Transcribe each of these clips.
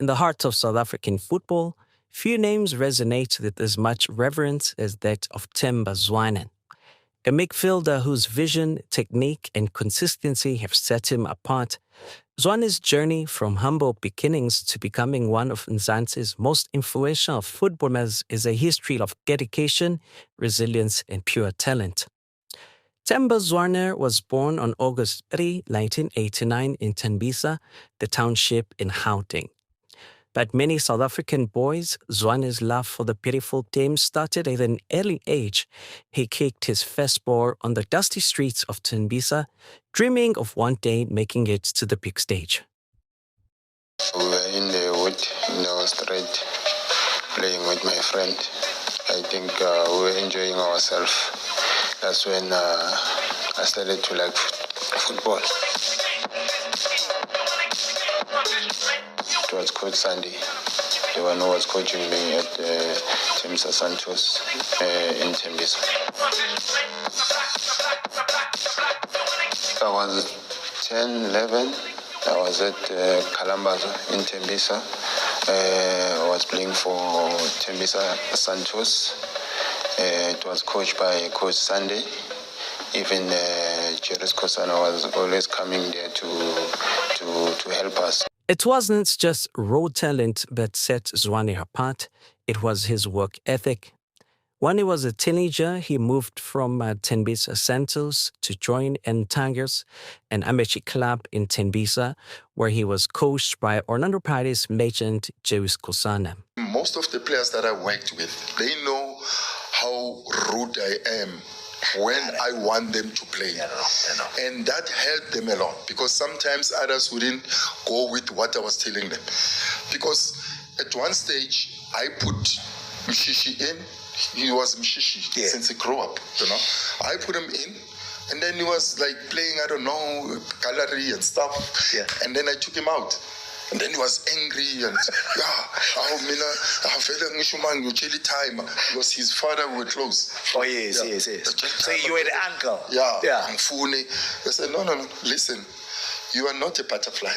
In the heart of South African football, few names resonate with as much reverence as that of Themba Zwane, a midfielder whose vision, technique, and consistency have set him apart. Zwane's journey from humble beginnings to becoming one of Mzansi's most influential footballers is a history of dedication, resilience, and pure talent. Themba Zwane was born on August 3, 1989 in Tembisa, the township in Gauteng. Like many South African boys, Zwane's love for the beautiful game started at an early age. He kicked his first ball on the dusty streets of Tembisa, dreaming of one day making it to the big stage. We were in the wood, in our street, playing with my friend. I think we were enjoying ourselves. That's when I started to like football. It was Coach Sandy, the one who was coaching me at Themba Santos in Tembisa. I was 10, 11. I was at Kalambazo in Tembisa. I was playing for Themba Santos. It was coached by Coach Sandy. Even Jerry Kosana was always coming there to help us. It wasn't just raw talent that set Zwane apart, it was his work ethic. When he was a teenager, he moved from Themba Santos to join Tigers, an amateur club in Tembisa, where he was coached by Orlando Pirates legend Jerry Kosana. Most of the players that I worked with, they know how rude I am when I want them to play. And that helped them a lot, because sometimes others wouldn't go with what I was telling them. Because at one stage, I put Mshishi in. He was Mshishi since he grew up, I put him in, and then he was like playing, I don't know, gallery and stuff. And then I took him out. And then he was angry and because his father were close. Oh yes. So you were the uncle. Yeah. I said, no, listen, you are not a butterfly.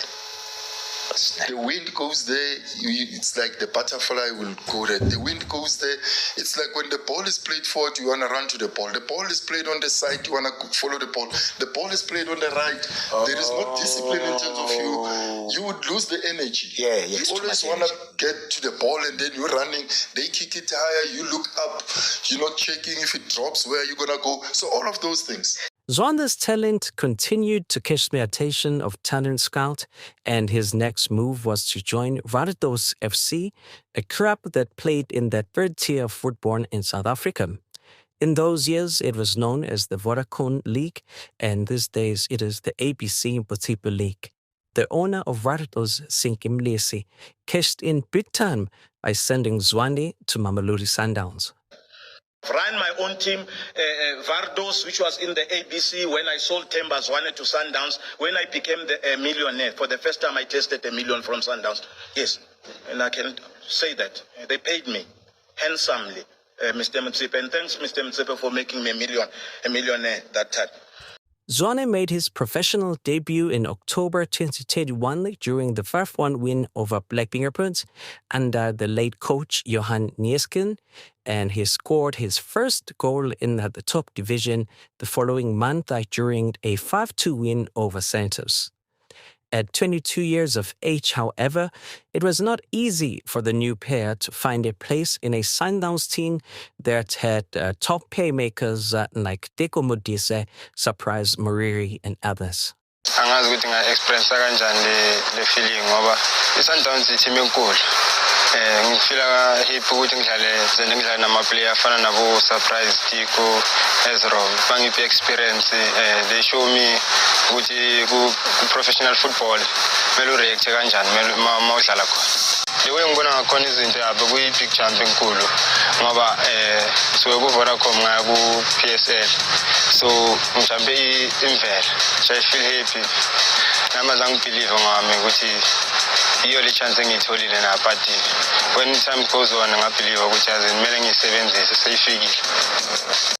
The wind goes there, it's like the butterfly will go there. The wind goes there, it's like when the ball is played forward, you want to run to the ball. The ball is played on the side, you want to follow the ball. The ball is played on the right. There is no discipline in terms of you. You would lose the energy. You always want to get to the ball, and then you're running. They kick it higher, you look up, you're not checking if it drops, where you're going to go. So all of those things. Zwane's talent continued to catch the attention of talent scout, and his next move was to join Rados FC, a club that played in the third tier of football in South Africa. In those years, it was known as the Vodacom League, and these days it is the ABC Botipo League. The owner of Rados, Sinki Mlesi, cashed in big time by sending Zwane to Mamelodi Sundowns. Ran my own team, Vardos, which was in the ABC when I sold Themba Zwane to Sundowns. When I became the millionaire, for the first time I tasted $1 million from Sundowns. Yes, and I can say that. They paid me handsomely, Mr. Mtsipe. And thanks, Mr. Mtsipe, for making me a millionaire that time. Zwane made his professional debut in October 2021 during the 5-1 win over Black Fingerprints under the late coach Johan Niesken, and he scored his first goal in the top division the following month during a 5-2 win over Santos. At 22 years of age, however, it was not easy for the new player to find a place in a Sundowns team that had top playmakers like Deko Modise, Surprise Moriri, and others. Angazi ukuthi nga-experience kanjani le feeling ngoba i-Sundowns i-team enkulu. Ngifila happy ukuthi ngidlale nama-player afana nabo Surprise, Deko, Ezra. Bangiphe experience. They show me ukuthi ku-professional football kumele ureact kanjani uma udlala khona. The way ngibona ngakhona izinto yabo kuyi-big jump enkulu ngoba suke ku-Vodacom ngaya ku-PSL. So ngijampe imvelo. So I feel happy. Nama zange believe ngami ukuthi iyo le chance engiyitholile na but when time goes on ngabhelieve ukuthi yazi kumele ngiyisebenzise seyifikile.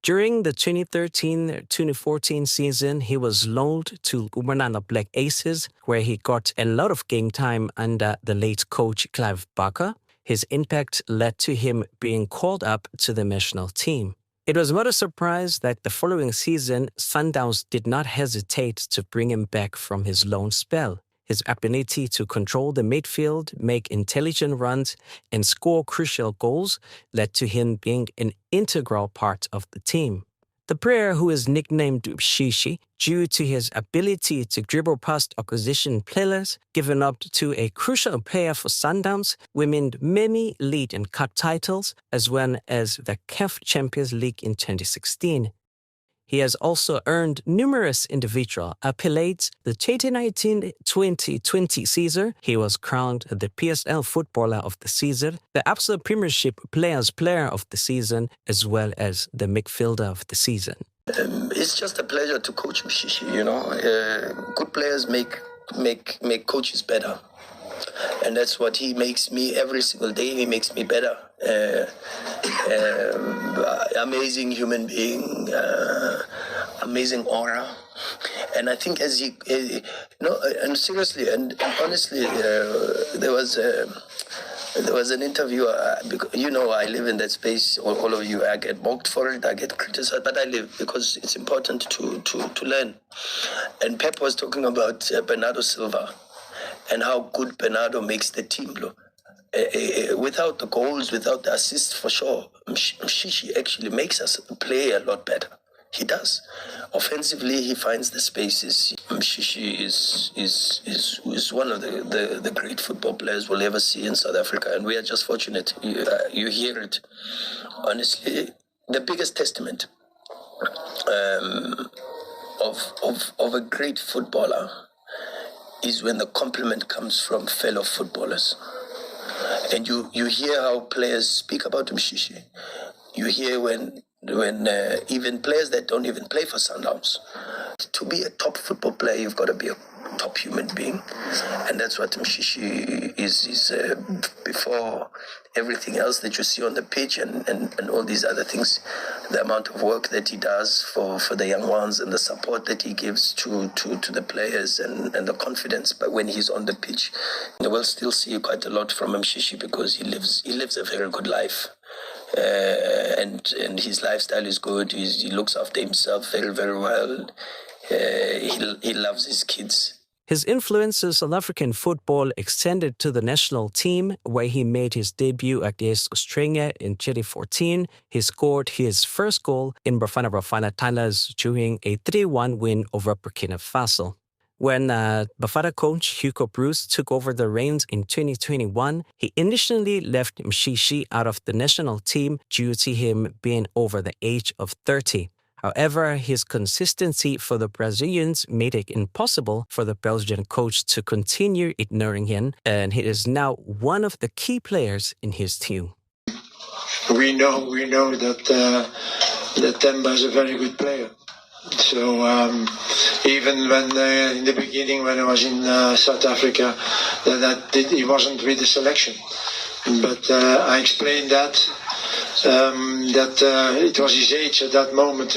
During the 2013-2014 season, he was loaned to Umanana Black Aces, where he got a lot of game time under the late coach Clive Barker. His impact led to him being called up to the national team. It was not a surprise that the following season, Sundowns did not hesitate to bring him back from his loan spell. His ability to control the midfield, make intelligent runs, and score crucial goals led to him being an integral part of the team. The player, who is nicknamed Shishi due to his ability to dribble past opposition players, given up to a crucial player for Sundowns, women many lead and cup titles, as well as the CAF Champions League in 2016. He has also earned numerous individual accolades. The 2019-2020 season, he was crowned the PSL Footballer of the Season, the Absa Premiership Players Player of the Season, as well as the Midfielder of the Season. It's just a pleasure to coach Mshishi, you know. Good players make coaches better. And that's what he makes me every single day. He makes me better. Amazing human being, amazing aura. And I think as he, and seriously and honestly, there was an interview, you know, I live in that space, all of you, I get mocked for it, I get criticized, but I live because it's important to learn. And Pep was talking about Bernardo Silva and how good Bernardo makes the team look. Without the goals, without the assists, for sure, Mshishi actually makes us play a lot better. He does. Offensively, he finds the spaces. Mshishi is one of the great football players we'll ever see in South Africa, and we are just fortunate. You hear it. Honestly, the biggest testament of a great footballer is when the compliment comes from fellow footballers. And you hear how players speak about Mshishi. You hear when even players that don't even play for Sundowns. To be a top football player, you've got to be a top human being. And that's what Mshishi is before everything else that you see on the pitch and all these other things. The amount of work that he does for the young ones and the support that he gives to the players and the confidence. But when he's on the pitch, we'll still see quite a lot from Mshishi because he lives a very good life. And his lifestyle is good. He looks after himself very, very well. He loves his kids. His influence in South African football extended to the national team, where he made his debut against Australia in 2014. He scored his first goal in Bafana Bafana Tyler's during a 3-1 win over Burkina Faso. When Bafana coach Hugo Bruce took over the reins in 2021, he initially left Mshishi out of the national team due to him being over the age of 30. However, his consistency for the Brazilians made it impossible for the Belgian coach to continue ignoring him, and he is now one of the key players in his team. We know that Themba is a very good player. So even when in the beginning, when I was in South Africa, he wasn't with the selection. But I explained that it was his age at that moment,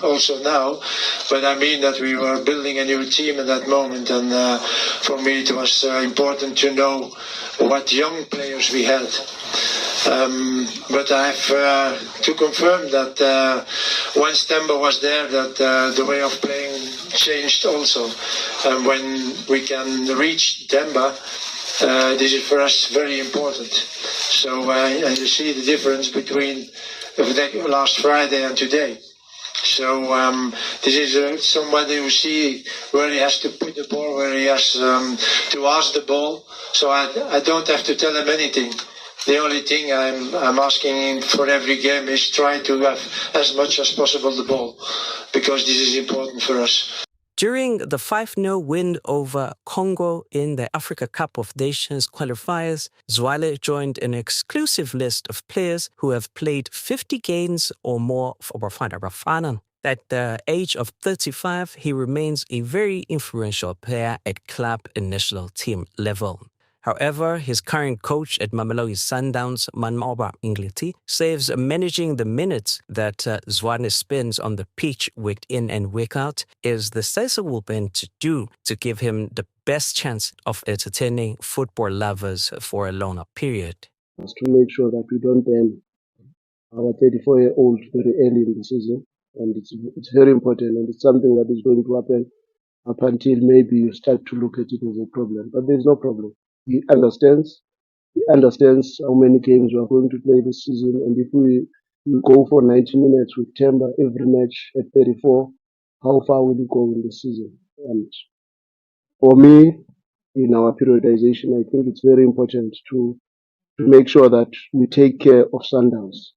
also now. But I mean that we were building a new team at that moment, and for me it was important to know what young players we had. But I have to confirm that once Themba was there, that the way of playing changed also. And when we can reach Themba, this is for us very important. So and you see the difference between last Friday and today. So this is somebody who see where he has to put the ball, where he has to ask the ball. So I don't have to tell him anything. The only thing I'm asking him for every game is try to have as much as possible the ball, because this is important for us. During the 5-0 win over Congo in the Africa Cup of Nations qualifiers, Zwane joined an exclusive list of players who have played 50 games or more for Bafana Bafana. At the age of 35, he remains a very influential player at club and national team level. However, his current coach at Mamelodi Sundowns, Mamelodi Sundowns, says managing the minutes that Zwane spends on the pitch week in and week out is the sensible thing to do to give him the best chance of entertaining football lovers for a longer period. To make sure that we don't ban our 34-year-old very early in the season, and it's very important, and it's something that is going to happen up until maybe you start to look at it as a problem. But there's no problem. He understands how many games we are going to play this season, and if we go for 90 minutes with Themba every match at 34, how far will we go in the season? And for me, in our periodization, I think it's very important to make sure that we take care of Sundowns.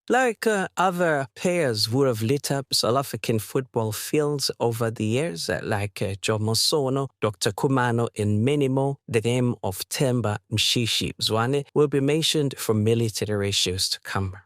Like other players who have lit up South African football fields over the years, like Jomo Sono, Dr. Kumano, and many more, the name of Themba Zwane will be mentioned for military ratios to come.